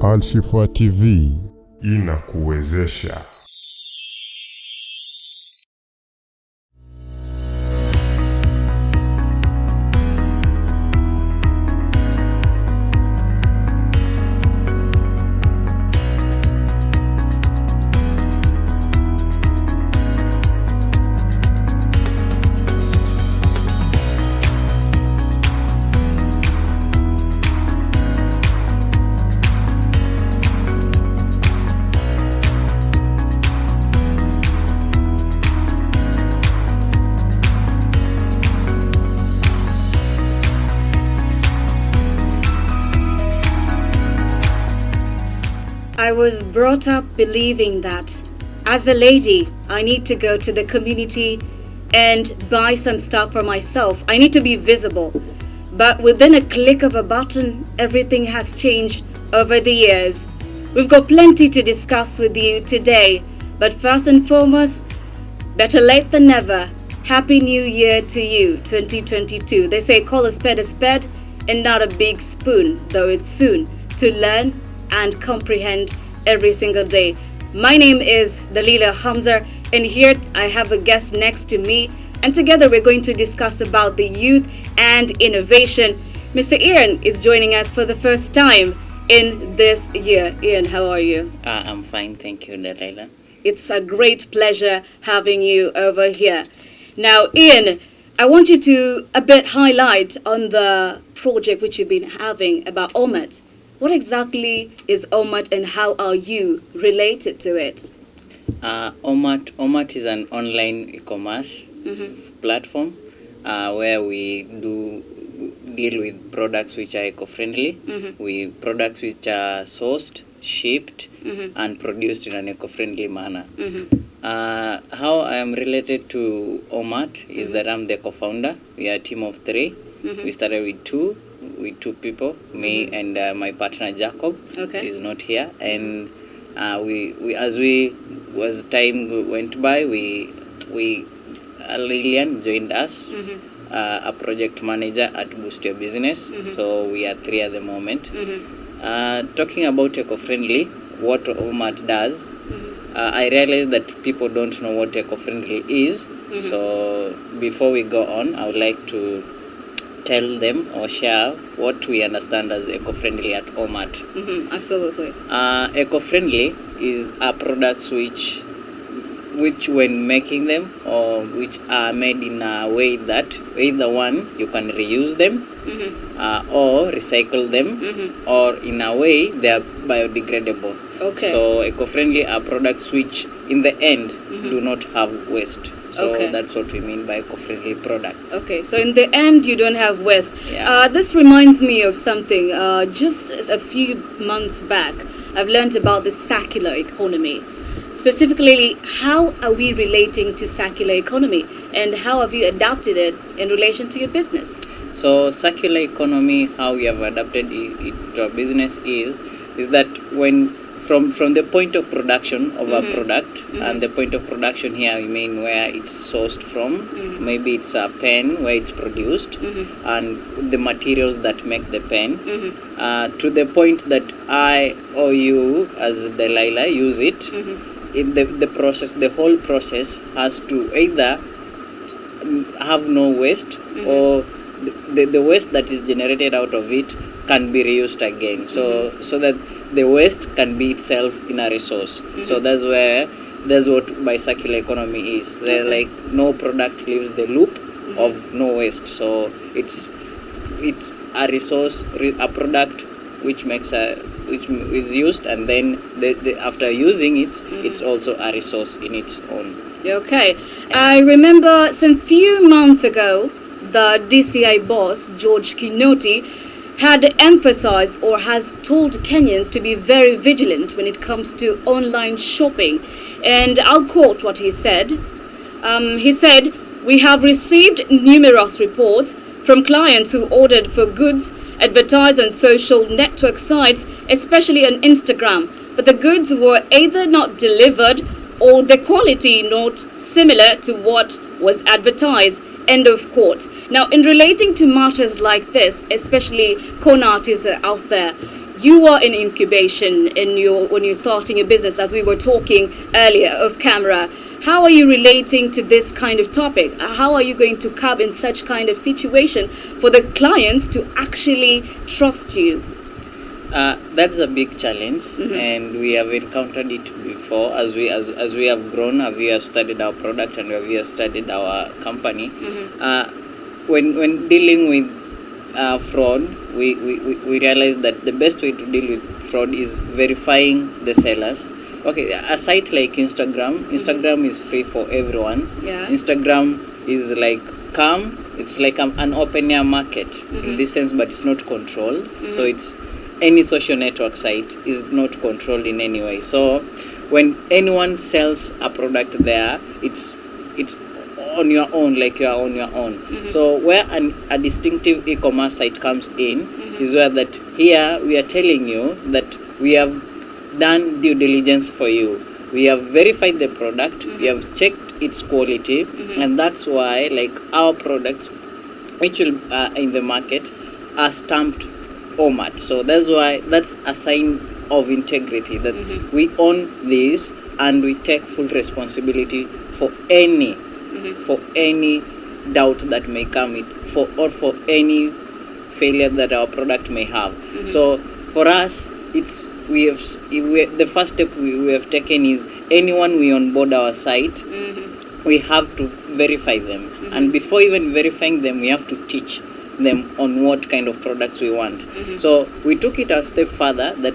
Alshifa TV inakuwezesha. I was brought up believing that as a lady, I need to go to the community and buy some stuff for myself. I need to be visible. But within a click of a button, everything has changed over the years. We've got plenty to discuss with you today. But first and foremost, better late than never. Happy New Year to you, 2022. They say call a spade and not a big spoon, though it's soon to learn and comprehend every single day. My name is Dalila, Hamza, and here I have a guest next to me, and together we're going to discuss about the youth and innovation. Mr. Ian is joining us for the first time in this year. Ian, how are you? I'm fine, thank you, Dalila. It's a great pleasure having you over here. Now, Ian, I want you to a bit highlight on the project which you've been having about OMART. What exactly is OMART and how are you related to it? OMART is an online e-commerce platform where we deal with products which are eco-friendly, with products which are sourced, shipped, and produced in an eco-friendly manner. How I am related to OMART is that I'm the co-founder. We are a team of 3. We started with two people, me and my partner Jacob. Okay. Is not here, and as time went by, Lillian joined us, a project manager at Boost Your Business. So we are 3 at the moment. Talking about eco-friendly, what OMART does, I realized that people don't know what eco-friendly is. So before we go on, I would like to tell them or share what we understand as eco-friendly at OMART. Absolutely. Eco-friendly are products which when making them or which are made in a way that either one, you can reuse them or recycle them or in a way they are biodegradable. Okay. So eco-friendly are products which in the end do not have waste. So that's what we mean by eco-friendly products. Okay, so in the end, you don't have waste. Yeah. This reminds me of something. Just a few months back, I've learned about the circular economy. Specifically, how are we relating to circular economy and how have you adapted it in relation to your business? So circular economy, how we have adapted it to our business is that when from the point of production of a product, and the point of production here I mean where it's sourced from, maybe it's a pen where it's produced, and the materials that make the pen, to the point that I or you as Dalila use it, the whole process has to either have no waste or the waste that is generated out of it can be reused again, so that the waste can be itself in a resource. So that's what by circular economy is. Like no product leaves the loop of no waste. So it's a resource, a product which is used, and then after using it, it's also a resource in its own. Okay. I remember some few months ago, the DCI boss, George Kinoti, had emphasized or has told Kenyans to be very vigilant when it comes to online shopping. And I'll quote what he said. He said, "We have received numerous reports from clients who ordered for goods advertised on social network sites, especially on Instagram, but the goods were either not delivered or the quality not similar to what was advertised." End of quote. Now, in relating to matters like this, especially con artists out there, you are in incubation in your when you're starting a business, as we were talking earlier off camera. How are you relating to this kind of topic? How are you going to come in such kind of situation for the clients to actually trust you? That's a big challenge, and we have encountered it before as we have grown, as we have studied our product and we have studied our company. When dealing with fraud, we realize that the best way to deal with fraud is verifying the sellers. Okay, a site like Instagram is free for everyone. Yeah. Instagram is like calm. It's like an open air market in this sense, but it's not controlled. So it's any social network site is not controlled in any way. So when anyone sells a product there, it's on your own, like you are on your own. So where a distinctive e-commerce site comes in is where that here we are telling you that we have done due diligence for you. We have verified the product, we have checked its quality, and that's why like our products, which will in the market, are stamped OMART. So that's a sign of integrity that we own this and we take full responsibility for any doubt that may come for any failure that our product may have. So for us, the first step we have taken is anyone we onboard our site, we have to verify them, and before even verifying them, we have to teach them on what kind of products we want. So we took it a step further that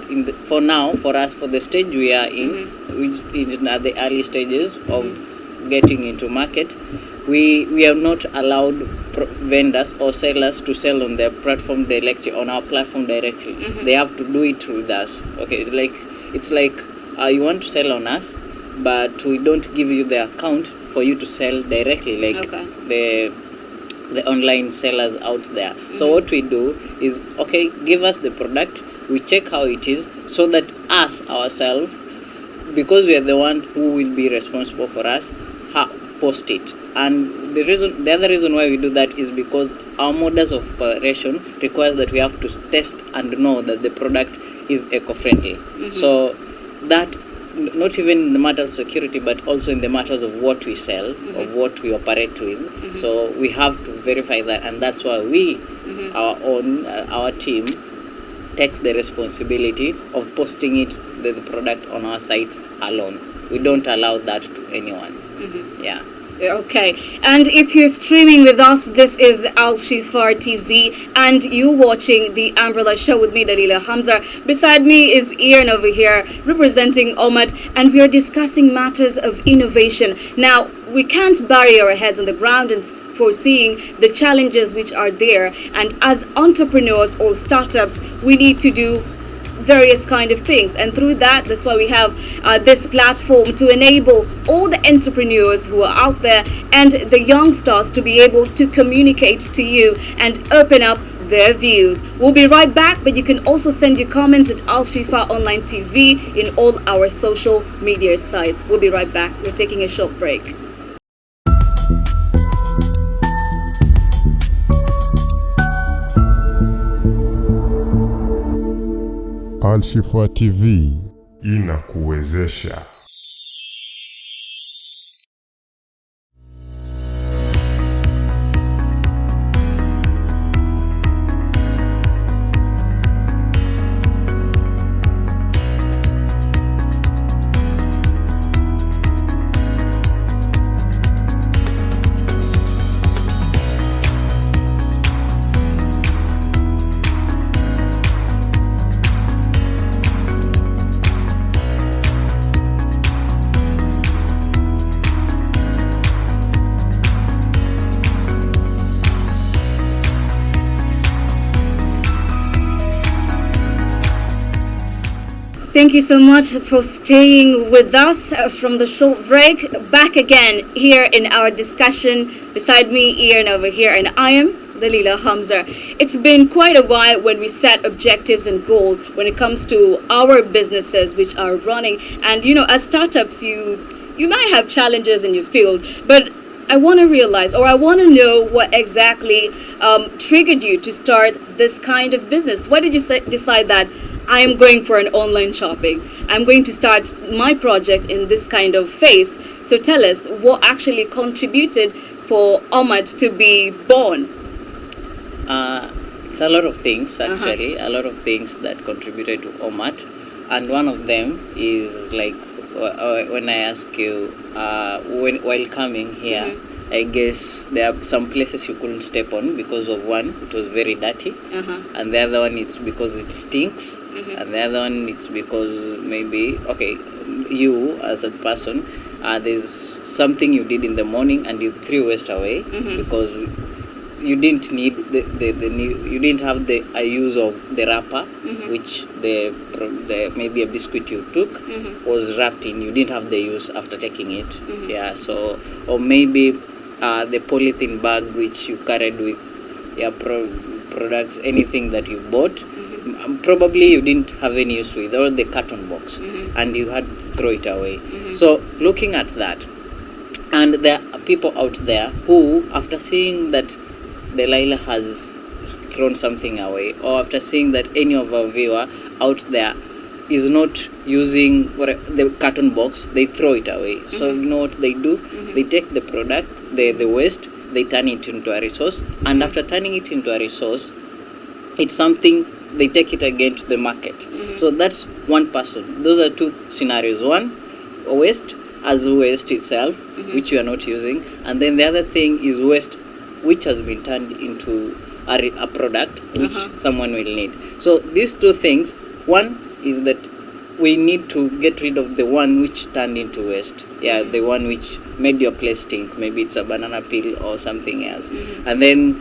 for the stage we are in, which is at the early stages of getting into market, we have not allowed vendors or sellers to sell on their platform directly, on our platform directly. They have to do it with us. Okay, it's like you want to sell on us, but we don't give you the account for you to sell directly, like the online sellers out there. So what we do is, okay, give us the product, we check how it is, so that us ourselves, because we are the one who will be responsible for us, post it. And the other reason why we do that is because our models of operation requires that we have to test and know that the product is eco-friendly. So that, not even in the matter of security, but also in the matters of what we sell, of what we operate with. So we have to verify that, and that's why our team takes the responsibility of posting the product on our sites alone. We don't allow that to anyone. Yeah. Okay, and if you're streaming with us, this is Al Shifar TV, and you're watching the Umbrella Show with me, Dalila. Hamza. Beside me is Ian over here, representing OMART, and we are discussing matters of innovation. Now, we can't bury our heads on the ground and foreseeing the challenges which are there, and as entrepreneurs or startups, we need to do various kind of things, and through that's why we have this platform to enable all the entrepreneurs who are out there and the youngsters to be able to communicate to you and open up their views. We'll be right back, but you can also send your comments at Al Shifa Online TV in all our social media sites. We'll be right back. We're taking a short break. Al Shifa TV inakuwezesha. Thank you so much for staying with us from the short break. Back again here in our discussion. Beside me, Ian over here, and I am Dalila Hamza. It's been quite a while when we set objectives and goals when it comes to our businesses which are running. And as startups, you might have challenges in your field, but I want to realize, or I want to know what exactly triggered you to start this kind of business. Why did you decide that I am going for an online shopping. I'm going to start my project in this kind of phase. So tell us what actually contributed for OMART to be born. It's a lot of things, actually, a lot of things that contributed to OMART, and one of them is like when I ask you while coming here, I guess there are some places you couldn't step on because of one, it was very dirty, and the other one it's because it stinks, and the other one it's because maybe you as a person, there's something you did in the morning and you threw waste away because you didn't need you didn't have the use of the wrapper, which the maybe a biscuit you took was wrapped in. You didn't have the use after taking it. Yeah. So, or maybe the polythene bag which you carried with your products, anything that you bought, probably you didn't have any use with, or the carton box, and you had to throw it away. So, looking at that, and there are people out there who, after seeing that Dalila has thrown something away, or after seeing that any of our viewer out there is not using the carton box, they throw it away. So you know what they do? They take the product, the waste, they turn it into a resource, and after turning it into a resource, it's something they take it again to the market. So that's one person. Those are two scenarios. One, waste as waste itself, which you are not using, and then the other thing is waste which has been turned into a product which someone will need. So these two things, one is that we need to get rid of the one which turned into waste. Yeah, the one which made your place stink. Maybe it's a banana peel or something else. And then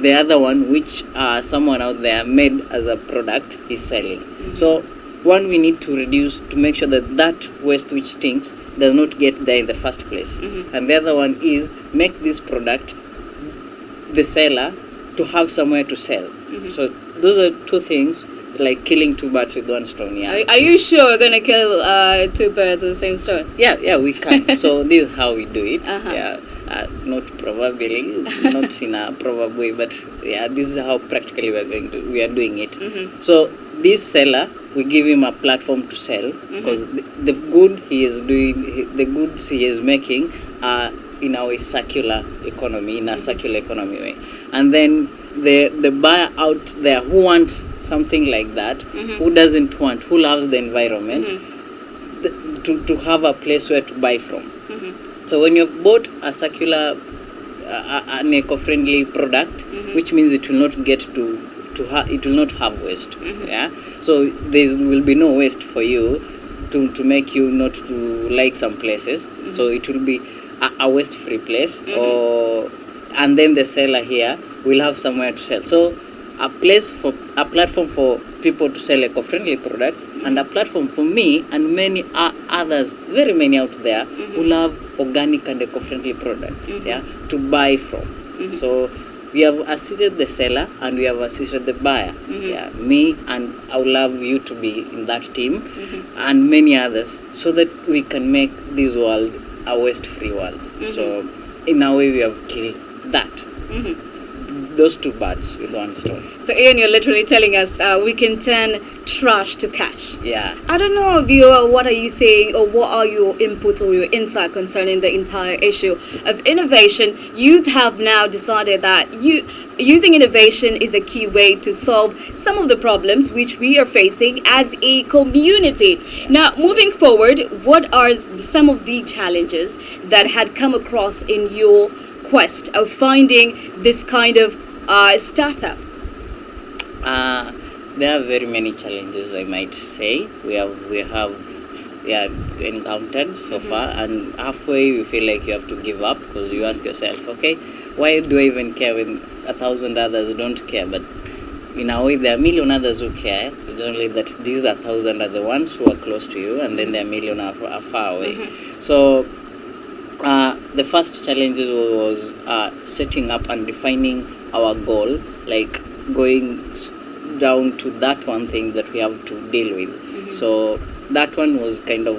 the other one which someone out there made as a product is selling. So one, we need to reduce to make sure that that waste which stinks does not get there in the first place. And the other one is make this product, the seller, to have somewhere to sell. So those are two things, like killing two birds with one stone. Yeah. Are you sure we're gonna kill two birds with the same stone? Yeah, we can. So this is how we do it. Yeah, not probably, not in a probable way, but yeah, this is how practically we are doing it. So this seller, we give him a platform to sell, because the good he is doing, the goods he is making are in our circular economy, in a circular economy way. And then the buyer out there who wants something like that, who doesn't want, who loves the environment, to have a place where to buy from. So when you've bought a circular, an eco-friendly product, which means it will not get it will not have waste. Yeah. So there will be no waste for you to make you not to like some places. So it will be a waste-free place, and then the seller here will have somewhere to sell. So a platform for people to sell eco-friendly products, and a platform for me and many others, very many out there who love organic and eco-friendly products, yeah, to buy from. So we have assisted the seller and we have assisted the buyer. Yeah, me, and I would love you to be in that team, and many others, so that we can make this world a waste-free world. So in a way we have killed that. Those two birds with one stone. So Ian, you're literally telling us we can turn trash to cash. Yeah. I don't know, viewer, what are you saying, or what are your inputs or your insight concerning the entire issue of innovation? You have now decided that using innovation is a key way to solve some of the problems which we are facing as a community. Now, moving forward, what are some of the challenges that had come across in your quest of finding this kind of startup? There are very many challenges, I might say. We have encountered so far, and halfway you feel like you have to give up, because you ask yourself, okay, why do I even care when 1,000 others don't care? But in a way, there are a million others who care. It's only that these 1,000 are the ones who are close to you, and then there are a million are far away. So the first challenge was setting up and defining our goal, like going down to that one thing that we have to deal with. So that one was kind of,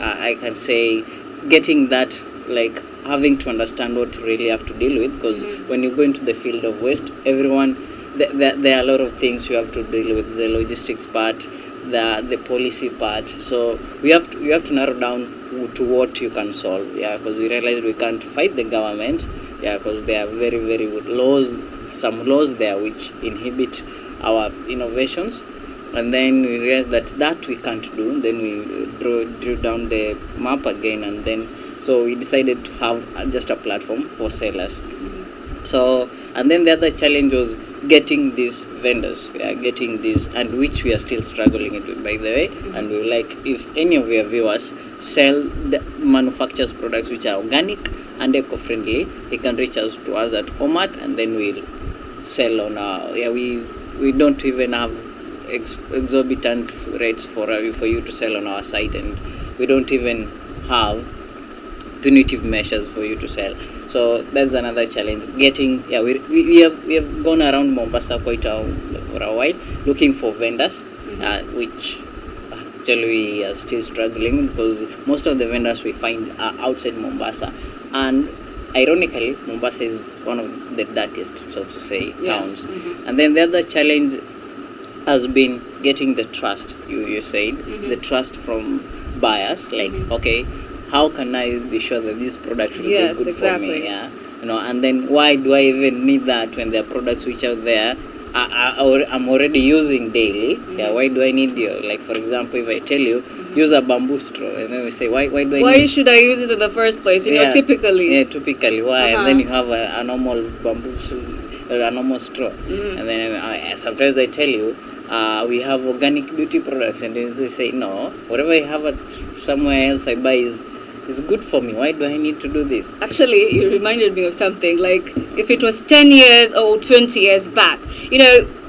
I can say, getting that, like having to understand what you really have to deal with, because when you go into the field of waste, everyone there are a lot of things you have to deal with, the logistics part, the policy part. So we have to narrow down to what you can solve. Yeah, because we realize we can't fight the government. Yeah, because there are very, very good laws, some laws there which inhibit our innovations. And then we realized that we can't do. Then we drew down the map again, and then so we decided to have just a platform for sellers. So, and then the other challenge was getting these vendors, getting these, and which we are still struggling with, by the way. And we like, if any of your viewers manufactures products which are organic and eco-friendly, he can reach out to us at OMART, and then we'll sell on our, we don't even have exorbitant rates for you to sell on our site, and we don't even have punitive measures for you to sell. So that's another challenge. Getting, we have gone around Mombasa quite for a while looking for vendors, which actually we are still struggling, because most of the vendors we find are outside Mombasa, and ironically Mombasa is one of the dirtiest, so to say, towns. And then the other challenge has been getting the trust. You said the trust from buyers, like, okay, how can I be sure that this product will be good for me? Yeah, and then why do I even need that when there are products which are there I'm already using daily? Yeah, why do I need you? Like, for example, if I tell you use a bamboo straw, and then we say, why do I need? Why should I use it in the first place? Typically. Yeah, typically. Why? And then you have a normal bamboo or a normal straw, and then sometimes I tell you, we have organic beauty products, and then they say, no, whatever I have somewhere else I buy is good for me. Why do I need to do this? Actually, you reminded me of something. Like, if it was 10 years or 20 years back,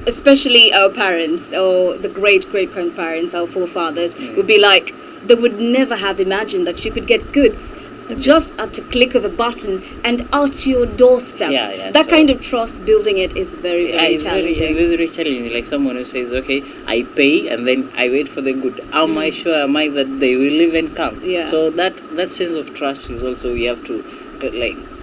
especially our parents or the great-great-grandparents, our forefathers, would be like, they would never have imagined that you could get goods just at a click of a button and out your doorstep. That kind of trust, building it is very, very challenging. Very challenging. Like someone who says, okay, I pay and then I wait for the good. Am I that they will even come? So that sense of trust is also, we have to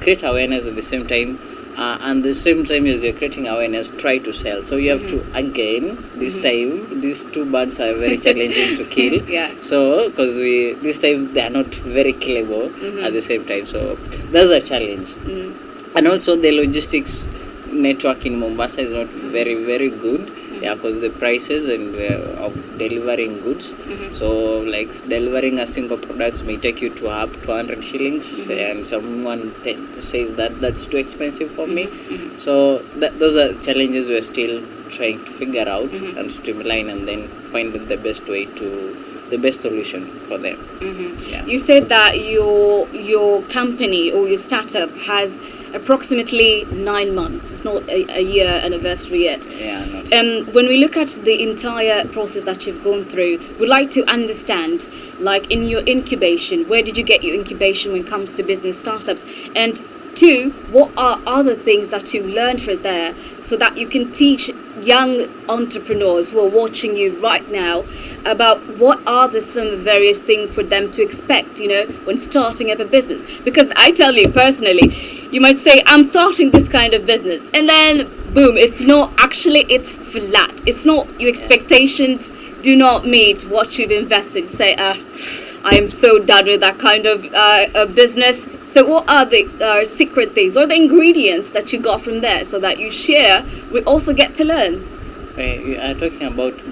create awareness at the same time. And the same time as you're creating awareness, try to sell. So you have to, again, this time, these two birds are very challenging to kill. So, because this time they are not very killable at the same time. So that's a challenge. And also the logistics network in Mombasa is not very, very good. Because the prices and of delivering goods. So, like, delivering a single product may take you to up 200 shillings, and someone says that's too expensive for me. So, those are challenges we're still trying to figure out and streamline, and then find the best solution for them. You said that your company or your startup has approximately 9 months. It's not a year anniversary yet. Not yet. When we look at the entire process that you've gone through, we'd like to understand, like, in your incubation, where did you get your incubation when it comes to business startups? And two, what are other things that you learned from there so that you can teach young entrepreneurs who are watching you right now about what are some various things for them to expect, when starting up a business? Because I tell you personally, you might say, I'm starting this kind of business, and then boom, it's flat. It's not, your expectations do not meet what you've invested. You say, I am so done with that kind of business. So what are the secret things or the ingredients that you got from there so that you share, we also get to learn? We are talking about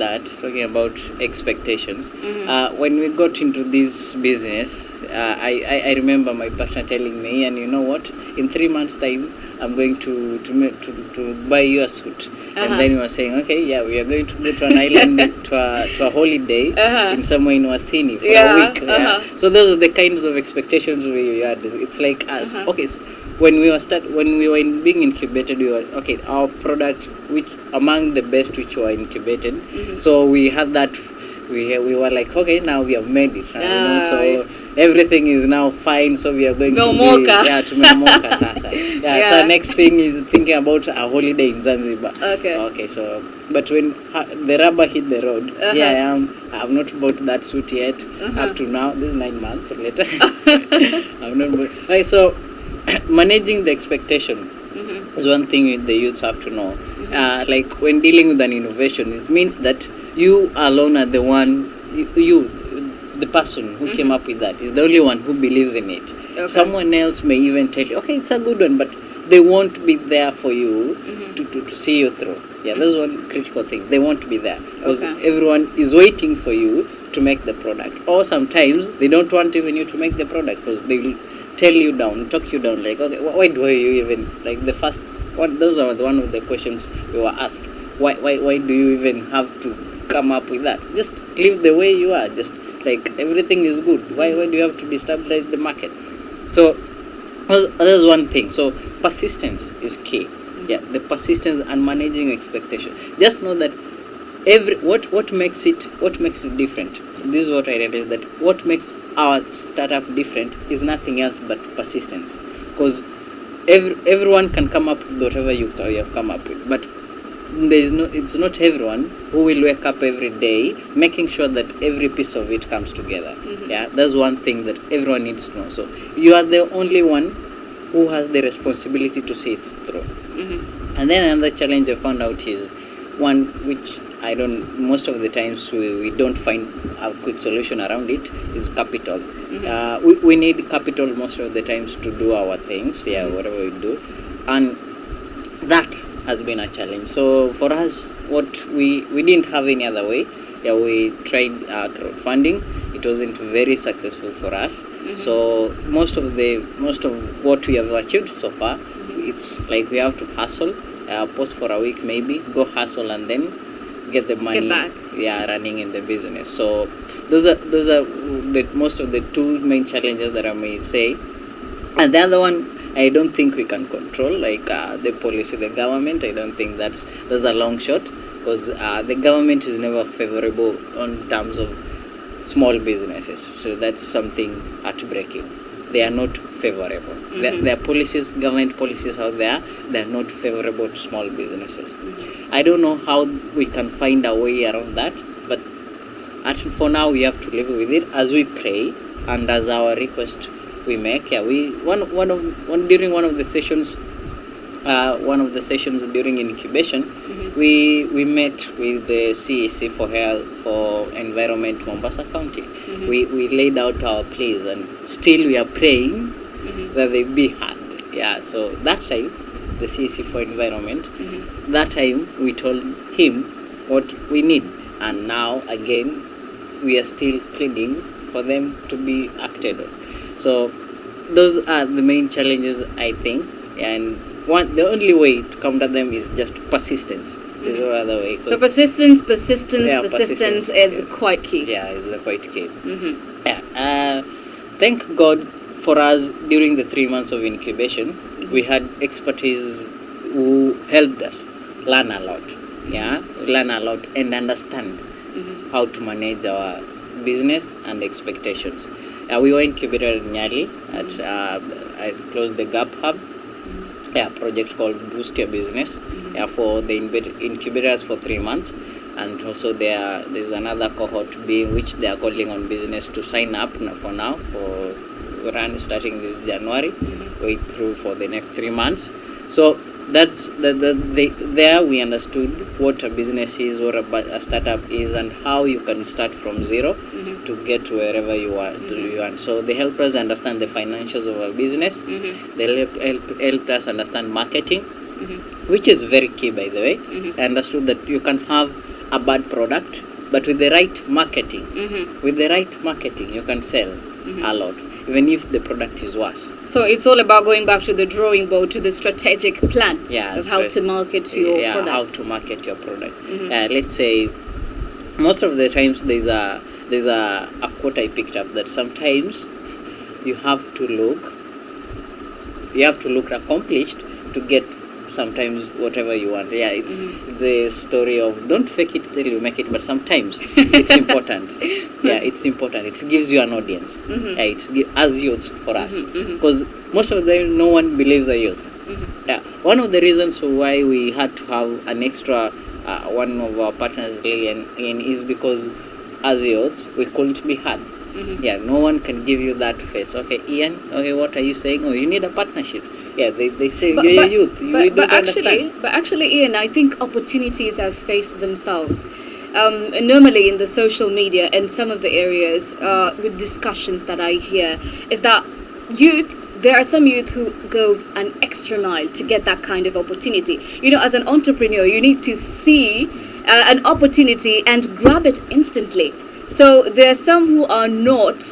expectations. When we got into this business, I remember my partner telling me, and you know what, in 3 months' time, I'm going to buy you a suit. And then we were saying, okay, we are going to go to an island to a holiday in somewhere in Wasini for a week. So those are the kinds of expectations we had. It's like us. Okay, so when we were being incubated, we were, okay, our product, which among the best which were incubated. So we had that. We were like, okay, now we have made it. So everything is now fine. So we are going to Meomoka sasa. So next thing is thinking about a holiday in Zanzibar. Okay. So, but when the rubber hit the road, here I am. I have not bought that suit yet. Up to now, this is 9 months later. I've not bought. Right, so managing the expectation is one thing the youths have to know. Like when dealing with an innovation, it means that you alone are the one, the person who came up with that is the only one who believes in it. Okay. Someone else may even tell you, okay, it's a good one, but they won't be there for you to see you through. Yeah, that's one critical thing. They won't be there because everyone is waiting for you to make the product. Or sometimes they don't want even you to make the product because they will tell you down, talk you down, like, okay, why do you even, like the first one, those are one of the questions we were asked. Why do you even have to come up with that? Just live the way you are. Just like everything is good. Why do you have to destabilize the market? So that's one thing. So persistence is key. Yeah, the persistence and managing expectation. Just know that what makes it different. This is what I realized, that what makes our startup different is nothing else but persistence. Because everyone can come up with whatever you have come up with, but it's not everyone who will wake up every day making sure that every piece of it comes together. Yeah, that's one thing that everyone needs to know. So you are the only one who has the responsibility to see it through. And then another challenge I found out is one which most of the times we don't find a quick solution around it, is capital. We need capital most of the times to do our things, whatever we do, and that has been a challenge. So for us, what we didn't have any other way. We tried crowdfunding. It wasn't very successful for us. So most of what we have achieved so far, it's like we have to hustle, post for a week maybe, go hustle, and then get the money running in the business. So those are most of the two main challenges that I may say. And the other one, I don't think we can control, like the policy, the government. I don't think that's a long shot, because the government is never favorable on terms of small businesses. So that's something heartbreaking. They are not favorable. Their policies, government policies out there, they are not favorable to small businesses. I don't know how we can find a way around that, but for now we have to live with it as we pray and as our request we make. During one of the sessions during incubation, we met with the CEC for Health for Environment, Mombasa County. We laid out our pleas, and still we are praying that they be heard. So that time, the CEC for Environment, that time we told him what we need, and now again we are still pleading for them to be acted on. So those are the main challenges, I think, and the only way to counter them is just persistence. There's no other way. So persistence is quite key. Is quite key. Thank God for us, during the 3 months of incubation, we had expertise who helped us learn a lot. Learn a lot and understand how to manage our business and expectations. We were incubated in Nyali at close the Gap Hub, project called Boost Your Business, for the incubators for 3 months. And also there's another cohort which they are calling on business to sign up for now, for starting this January, wait through for the next 3 months. So that's there we understood what a business is, what a startup is, and how you can start from zero to get to wherever you want. So they help us understand the financials of our business. They helped us understand marketing, which is very key, by the way. I understood that you can have a bad product, but with the right marketing, you can sell a lot, even if the product is worse. So it's all about going back to the drawing board, to the strategic plan of how to market your product. How to market your product. Let's say most of the times there's a quote I picked up, that sometimes you have to look accomplished to get sometimes whatever you want. It's the story of don't fake it till you make it, but sometimes it's important. It's important. It gives you an audience. It's as youth for us, because most of them, no one believes a youth. One of the reasons why we had to have an extra one of our partners, Lillian, is because as youths we couldn't be heard. No one can give you that face. Okay, Ian, okay, what are you saying? Oh, you need a partnership. Yeah, they say you're a youth. You don't understand. But actually, Ian, I think opportunities have faced themselves. Normally in the social media and some of the areas with discussions that I hear is that there are some youth who go an extra mile to get that kind of opportunity. As an entrepreneur, you need to see an opportunity and grab it instantly. So there are some who are not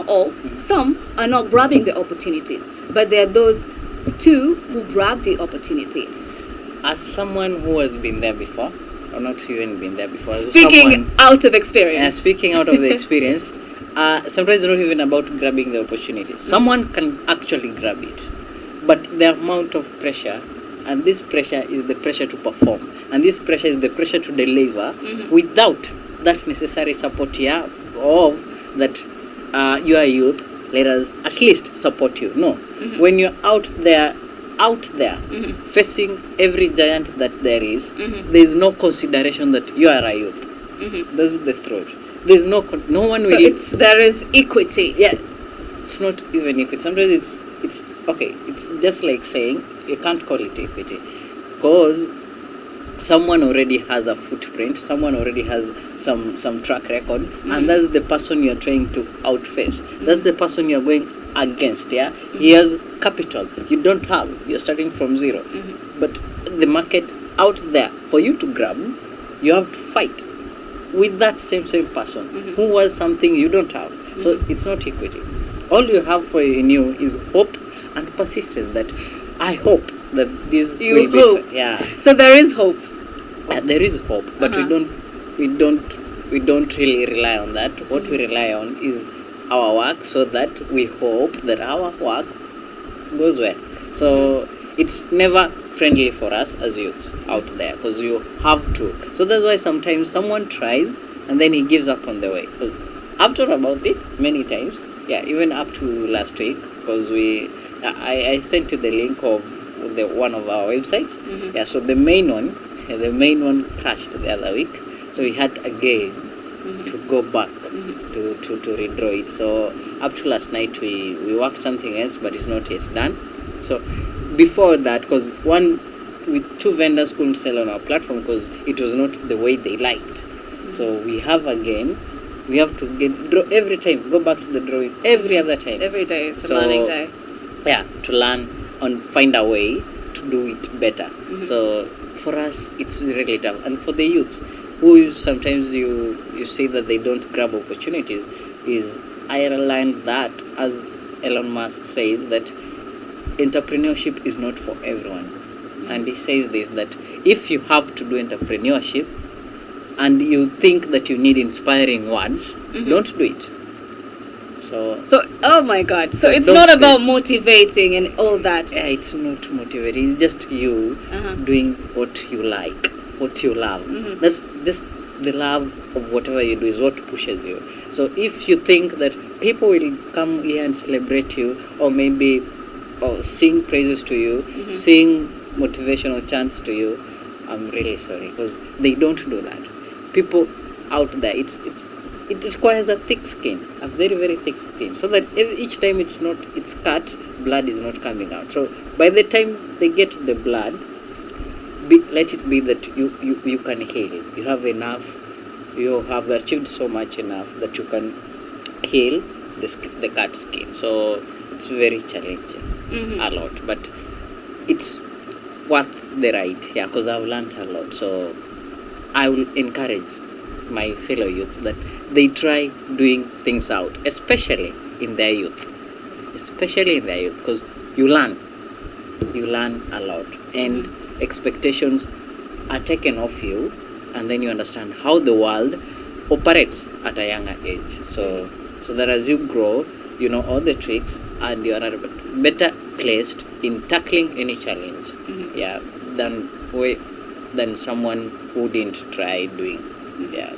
all, some are not grabbing the opportunities, but there are those two who grab the opportunity. As someone who has been there before, or not even been there before, Speaking out of experience. Speaking out of the experience, sometimes it's not even about grabbing the opportunity. Someone can actually grab it, but the amount of pressure, and this pressure is the pressure to perform, and this pressure is the pressure to deliver without that necessary support of that you are youth, let us at least support you. No. When you're out there facing every giant that there is there's no consideration that you are a youth. This is the truth. There's no one so will. There is equity. Yeah, it's not even equity. Sometimes it's okay. It's just like saying you can't call it equity because someone already has a footprint, someone already has some track record, and that's the person you're trying to outface. That's the person you're going against. Yeah, he has capital, you don't have. You're starting from zero. But the market out there for you to grab, you have to fight with that same person who has something you don't have. So it's not equity. All you have for you is hope and persistence. That I hope that this you will hope. Be yeah. So there is hope. There is hope, but we don't really rely on that. What we rely on is our work, so that we hope that our work goes well. So it's never friendly for us as youths out there, because you have to. So that's why sometimes someone tries and then he gives up on the way. I've talked about it many times. Yeah, even up to last week, because I sent you the link of one of our websites. Yeah, so the main one crashed the other week, so we had again to go back to redraw it. So up to last night we worked something else, but it's not yet done. So before that, because with two vendors couldn't sell on our platform because it was not the way they liked. So we have to draw every time, go back to the drawing every other time. Every day is a learning day. Yeah, to learn and find a way to do it better. So for us, it's really tough. And for the youths, who sometimes you say that they don't grab opportunities, is I learned that, as Elon Musk says, that entrepreneurship is not for everyone. And he says this, that if you have to do entrepreneurship and you think that you need inspiring words, don't do it. So oh my God, so it's not about motivating and all that. Yeah, it's not motivating. It's just you doing what you like, what you love. That's just the love of whatever you do is what pushes you. So if you think that people will come here and celebrate you, or maybe sing praises to you, sing motivational chants to you, I'm really sorry, because they don't do that. People out there, it requires a thick skin, a very, very thick skin, so that each time it's cut, blood is not coming out. So by the time they get the blood, let it be that you can heal. You have enough, you have achieved so much enough that you can heal the cut skin. So it's very challenging, a lot, but it's worth the ride, yeah, because I've learned a lot. So I will encourage my fellow youths that they try doing things out, especially in their youth, because you learn a lot, and expectations are taken off you, and then you understand how the world operates at a younger age. So that as you grow, you know all the tricks, and you are better placed in tackling any challenge, yeah, than someone who didn't try doing. Yeah.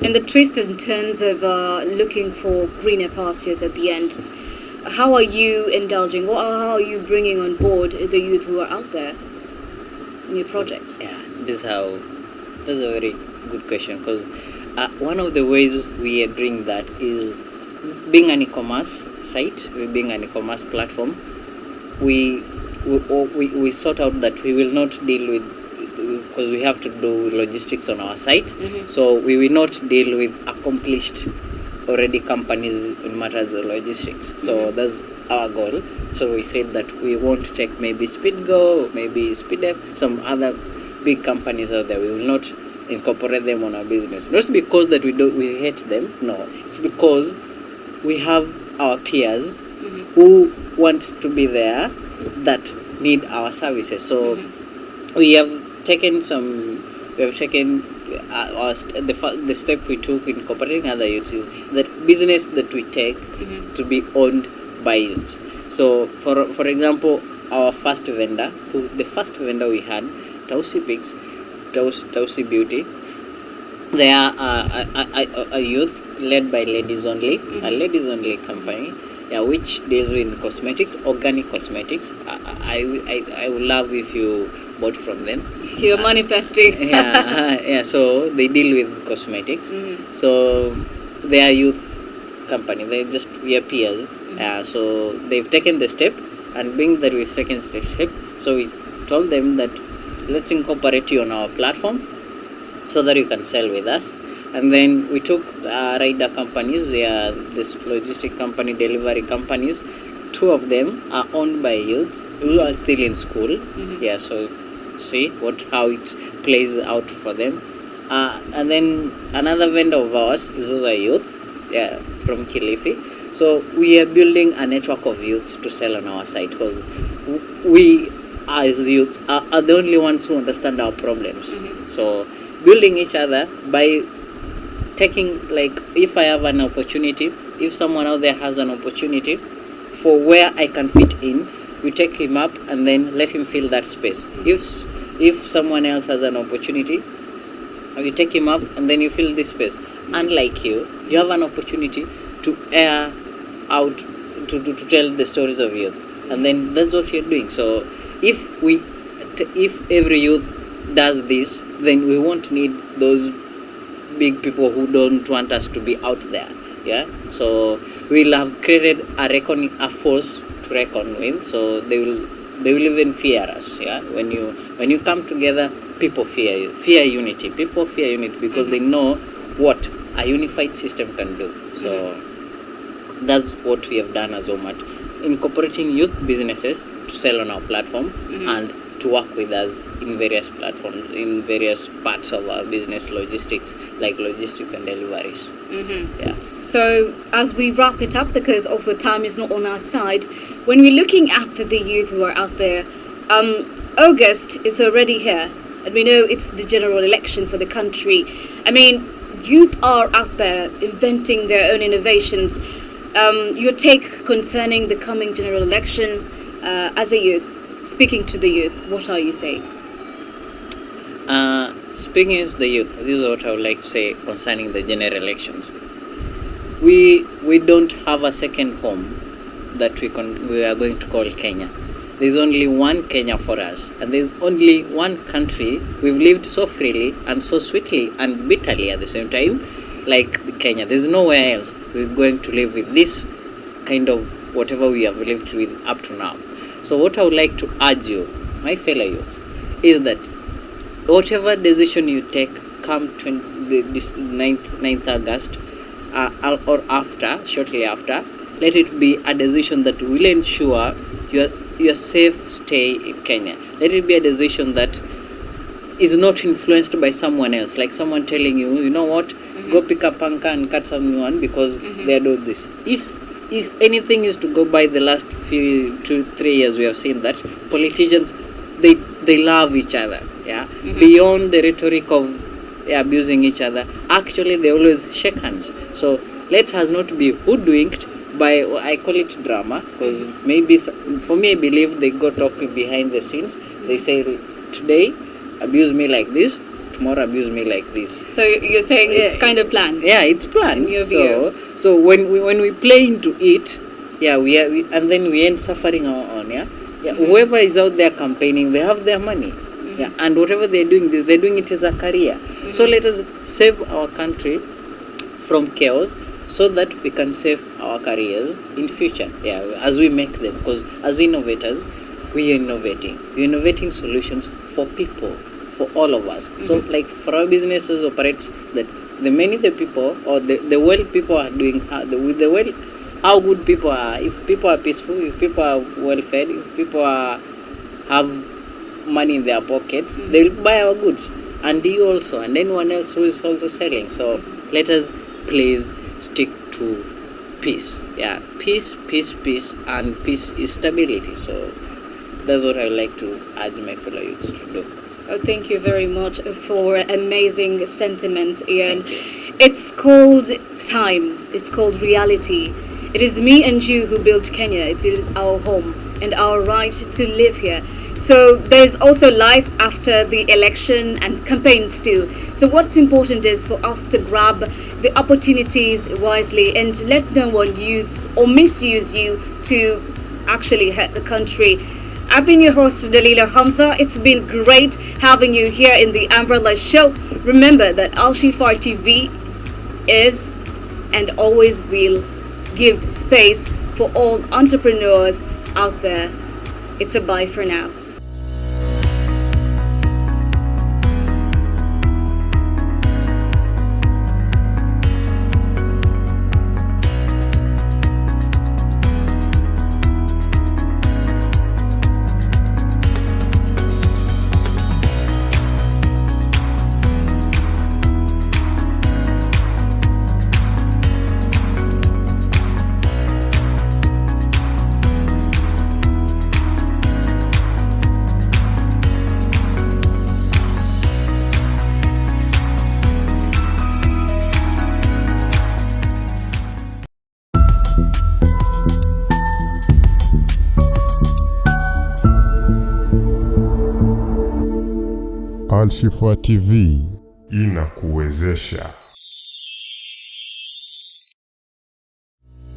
And the twists and turns of looking for greener pastures at the end, how are you indulging? How are you bringing on board the youth who are out there in your project? Yeah, that's a very good question, because one of the ways we are doing that is being an e-commerce site, being an e-commerce platform. we sort out that we will not deal with, because we have to do logistics on our site. So we will not deal with accomplished already companies in matters of logistics. So that's our goal. So we said that we want to take maybe SpeedGo, maybe SpeedF, some other big companies out there. We will not incorporate them on our business. Not because that we hate them. No, it's because we have our peers who want to be there, that need our services. So we have taken the step we took in incorporating other youths is that business that we take to be owned by youths. So for example, our first vendor, the first vendor we had, Tausi Pigs, Tausi Beauty, they are a youth led by ladies only, a ladies only company, which deals with cosmetics, organic cosmetics. I would love if you bought from them. You're manifesting. So they deal with cosmetics. So they are youth company. We are peers. So they've taken the step, and being that we've taken the step, so we told them that let's incorporate you on our platform so that you can sell with us. And then we took rider companies. They are this logistic company, delivery companies. 2 of them are owned by youths who are still in school. So see how it plays out for them. And then another vendor of ours is also a youth, from Kilifi. So we are building a network of youths to sell on our site, because we as youths are the only ones who understand our problems. So building each other by taking, like, if I have an opportunity, if someone out there has an opportunity for where I can fit in, we take him up and then let him fill that space. If someone else has an opportunity, you take him up and then you fill this space. Unlike you have an opportunity to air out, to tell the stories of youth, and then that's what you're doing. So if every youth does this, then we won't need those big people who don't want us to be out there. So we'll have created a force to reckon with. So they will even fear us. When you come together, people fear you. Fear unity. People fear unity because they know what a unified system can do. So that's what we have done as OMART, incorporating youth businesses to sell on our platform and to work with us in various platforms, in various parts of our business, logistics, like logistics and deliveries. So as we wrap it up, because also time is not on our side, when we're looking at the youth who are out there, August is already here, and we know it's the general election for the country. I mean, youth are out there inventing their own innovations. Your take concerning the coming general election, as a youth, speaking to the youth, what are you saying? Speaking of the youth, this is what I would like to say concerning the general elections. We don't have a second home that we are going to call Kenya. There's only one Kenya for us, and there's only one country we've lived so freely and so sweetly and bitterly at the same time, like Kenya. There's nowhere else we're going to live with this kind of whatever we have lived with up to now. So what I would like to urge you, my fellow youths, is that whatever decision you take come 9th August or after, shortly after, let it be a decision that will ensure your safe stay in Kenya. Let it be a decision that is not influenced by someone else, like someone telling you, you know what, go pick up anchor and cut someone because they are doing this. If anything is to go by the last 2-3 years, we have seen that politicians, they love each other. Beyond the rhetoric of abusing each other, actually they always shake hands. So let us not be hoodwinked by, I call it drama, because maybe for me, I believe they go talking behind the scenes. They say, today abuse me like this, tomorrow abuse me like this. So you're saying it's kind of planned? Yeah, it's planned. In your view. So when we play into it, and then we end suffering our own. Whoever is out there campaigning, they have their money. And whatever they're doing they're doing it as a career. So let us save our country from chaos so that we can save our careers in future, as we make them. Because as innovators, we are innovating solutions for people, for all of us. So like for our businesses operates that the people or the well people are doing, how good people are. If people are peaceful, if people are well fed, if people have money in their pockets, they will buy our goods, and you also, and anyone else who is also selling. So let us please stick to peace. Peace, and peace is stability. So that's what I would like to urge my fellow youths to do. Oh, thank you very much for amazing sentiments, Ian. It's called time. It's called reality. It is me and you who built Kenya. It is our home and our right to live here. So there's also life after the election and campaigns too. So what's important is for us to grab the opportunities wisely and let no one use or misuse you to actually hurt the country. I've been your host, Dalila Hamza. It's been great having you here in the Umbrella Show. Remember that Al Shifar TV is and always will give space for all entrepreneurs out there. It's a bye for now. Al Shifar TV inakuwezesha.